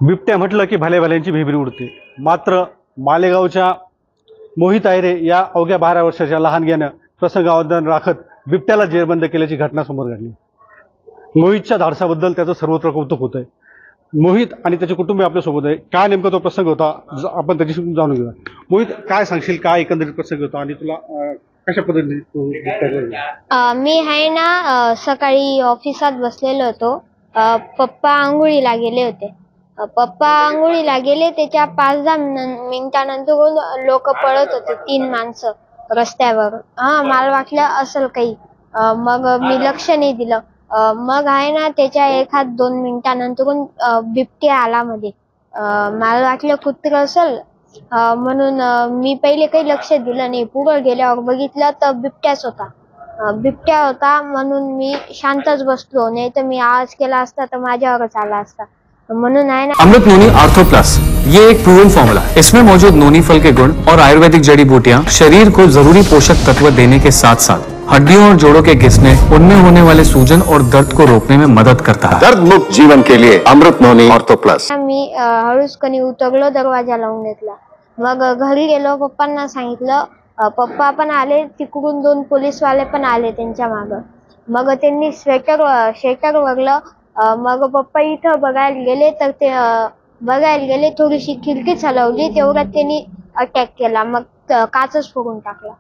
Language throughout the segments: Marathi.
बिबट्या म्हटलं की भल्या भल्यांची भेबरी उडते। मात्र मालेगावच्या मोहित आयरे या अवघ्या 12 वर्षाच्या लहानग्यानं प्रसंगावधान राखत बिबट्याला जेरबंद केल्याची घटना समोर घडली। मोहितच्या धाडसाबद्दल त्याचं सर्वत्र कौतुक होतंय। मोहित आणि त्याचे कुटुंबीय आपल्यासोबत आहे। काय नेमका तो प्रसंग होता आपण त्याच्याशी जाणून घेऊया। मोहित, काय सांगशील, काय एकंदरीत प्रसंग होता आणि तुला कशा पद्धतीने मी आहे ना सकाळी ऑफिसात बसलेलो होतो। पप्पा आंघोळीला गेले होते। पप्पा आंघोळीला गेले, त्याच्या 5-10 मिनिटानंतर लोक पळत होते, 3 माणसं रस्त्यावर। मला वाटलं असेल काही, मग मी लक्ष नाही दिलं। मग आहे ना त्याच्या 1-2 मिनिटानंतर बिबट्या आला मध्ये। मला वाटलं कुत्रं असेल, म्हणून मी पहिले काही लक्ष दिलं नाही। पुढे गेल्यावर बघितलं तर बिबट्याच होता। बिबट्या होता म्हणून मी शांतच बसलो, नाही तर मी आवाज केला असता तर माझ्यावरच आला असता। म्हणून है ना अमृत नोनी आर्थो प्लस, ये एक प्रूवन फॉर्मूला है। इसमें मौजूद नोनी फल के गुण और आयुर्वेदिक जड़ी बूटियां शरीर को जरूरी पोषक तत्व देने के साथ साथ हड्डियों और जोड़ों के घिसने, उनमें होने वाले सूजन और दर्द को रोकने में मदद करता है। दर्द मुक्त जीवन के लिए अमृत नोनी आर्थो प्लस। मी हळूचकनी उतरलो, दरवाजा लावून घेतला। मग घरी गेलो, पप्पांना सांगितलं। पप्पा पण आले, तिकडून 2 पोलीसवाले पण आले त्यांच्या मागं। मग त्यांनी स्वेटर वगळलं। मग पप्पा इथं बघायला गेले, तर ते बघायला गेले, थोडीशी खिडकी चालवली, तेवढ्यात त्यांनी अटॅक केला। मग काचच फोडून टाकला।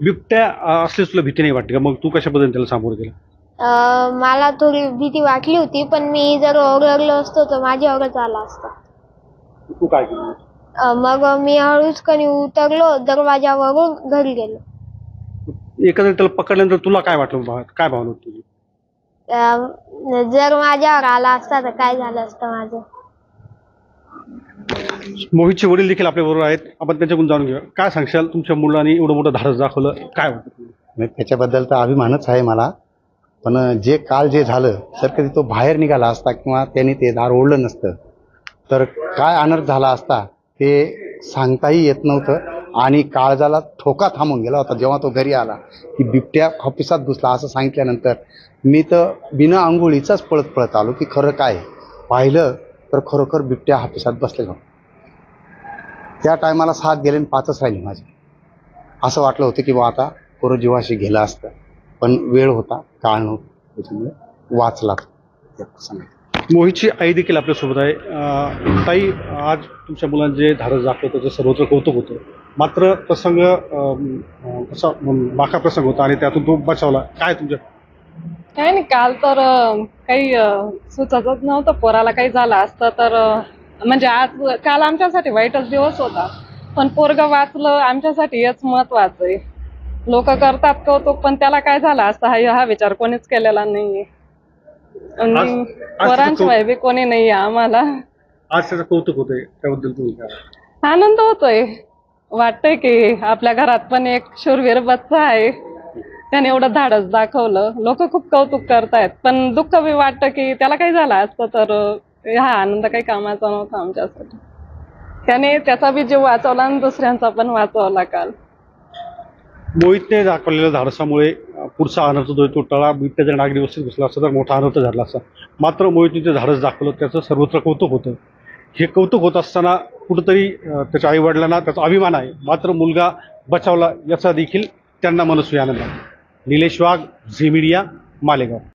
बिबट्या असले तुला भीती नाही वाटते का? मग तू कशा पद्धतीने त्याला सामोरं गेला? मला थोडी भीती वाटली होती, पण मी जर ओरडलो असतो तर माझ्यावरच आला असता। तू काय केलं? मग मी हळूचकनी उतरलो, दरवाजावरून घरी गेलो। एकंदरीत त्याला पकडल्यानंतर तुला काय वाटलं? काय भावना होती तुझी? जर माझ्यावर आला असता तर काय झालं असतं माझं? मोहितचे वडील देखील आपल्या बरोबर आहेत, आपण त्यांच्याकडून जाणून घेऊया। काय सांगशाल, तुमच्या मुलांनी एवढं मोठं धाडस दाखवलं, काय वाटतं? नाही, त्याच्याबद्दल तर अभिमानच आहे मला। पण जे काल जे झालं, जर कधी तो बाहेर निघाला असता किंवा त्याने ते दार ओढलं नसतं तर काय अनर्थ झाला असता ते सांगताही येत नव्हतं। आणि काळजाला ठोका थांबून गेला होता जेव्हा तो घरी आला की बिबट्या ऑफिसात घुसला असं सांगितल्यानंतर मी तर बिना आंघोळीचाच पळत पळत आलो की खरं काय पाहिलं तर खरोखर बिबट्या ऑफिसात बसलेला होता। त्या टायमाला 7 गेले आणि 5च राहिली माझी। असं वाटलं होतं की बा आता पोरं जीवाशी गेला असतं, पण वेळ होता, काळ नव्हता, त्याच्यामुळे वाचला सांगितलं। मोहितची आई देखील आपल्यासोबत आहे। ताई, आज तुमच्या मुलांचे जे धाडस दाखवलं त्याचं सर्वत्र कौतुक होतं। मात्र प्रसंग कसा बाका प्रसंग होता आणि त्यातून तो बचावला, काय तुमच्या? काय नाही, काल तर काही सुचतच नव्हतं पोराला काही झालं असतं तर। म्हणजे काल आमच्यासाठी वाईटच दिवस होता, पण पोरगं वाचलं, आमच्यासाठी हेच महत्वाचं आहे। लोक करतात कौतुक, पण त्याला काय झालं असतं हा विचार कोणीच केलेला नाहीये। आणि पोरांशिवाय बी कोणी नाहीये आम्हाला। आज त्याचं कौतुक होतंय, त्याबद्दल तुम्ही काय? आनंद होतोय, वाटतंय की आपल्या घरात पण एक शूरवीर बच्चा आहे, त्याने एवढं धाडस दाखवलं। लोक खूप कौतुक करतायत, पण दुःख बी वाटतं की त्याला काही झालं असतं तर हा आनंद काही कामाचा नव्हता आमच्यासाठी। त्याने त्याचा बी जीव वाचवला आणि दुसऱ्यांचा पण वाचवला काल। मोहितने दाखवलेल्या धाडसामुळे पुढचा अनर्थ जो तो टळा। बिबट्या जर नागरी वस्तीत घुसला असता तर मोठा अनर्थ झाला असता। मात्र मोहितने जे धाडस दाखवलं त्याचं सर्वत्र कौतुक होतं। हे कौतुक होत असताना कुठंतरी त्याच्या आईवडिलांना त्याचा अभिमान आहे, मात्र मुलगा बचावला याचा देखील त्यांना मनस्वी आनंद आहे। निलेश वाघ, झी मीडिया, मालेगाव।